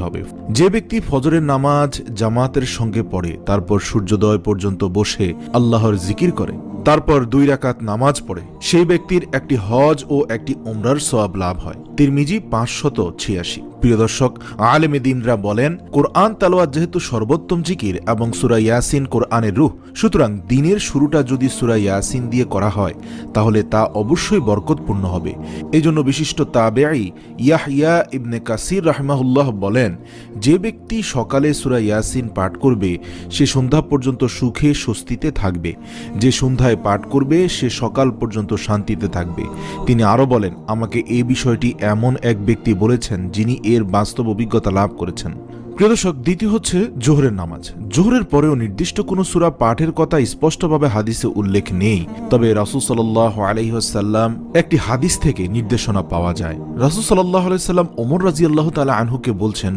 হবে। যে ব্যক্তি ফজরের নামাজ জামাতের সঙ্গে পড়ে, তারপর সূর্যোদয় পর্যন্ত বসে আল্লাহর জিকির করে, তারপর 2 রাকাত নামাজ পড়ে, সেই ব্যক্তির একটি হজ ও একটি উমরার সওয়াব লাভ হয়। তিরমিজি 586। প্রিয় দর্শক, আলেমে দ্বীনরা বলেন, কোরআন তেলাওয়াত যেহেতু সর্বোত্তম জিকির এবং সূরা ইয়াসিন কোরআনের রূহ, সুতরাং দিনের শুরুটা যদি সূরা ইয়াসিন দিয়ে করা হয় তাহলে তা অবশ্যই বরকতপূর্ণ হবে। এজন্য বিশিষ্ট তাবেঈ ইয়াহইয়া ইবনে কাসির রাহিমাহুল্লাহ বলেন, যে ব্যক্তি সকালে সূরা ইয়াসিন পাঠ করবে সে সন্ধ্যা পর্যন্ত সুখে স্বস্তিতে থাকবে, যে সন্ধ্যায় পাঠ করবে সে সকাল পর্যন্ত শান্তিতে থাকবে। তিনি আরও বলেন, আমাকে এই বিষয়টি এমন এক ব্যক্তি বলেছেন যিনি এর বাস্তব অভিজ্ঞতা লাভ করেছেন। প্রিয় দর্শক, দ্বিতীয় হচ্ছে জোহরের নামাজ। জোহরের পরেও নির্দিষ্ট কোনো সূরা পাঠের কথা স্পষ্টভাবে হাদিসে উল্লেখ নেই, তবে রাসূল সাল্লাল্লাহু আলাইহি ওয়াসাল্লাম একটি হাদিস থেকে নির্দেশনা পাওয়া যায়। রাসূল সাল্লাল্লাহু আলাইহি ওয়াসাল্লাম ওমর রাদিয়াল্লাহু তাআলা আনহুকে বলছেন,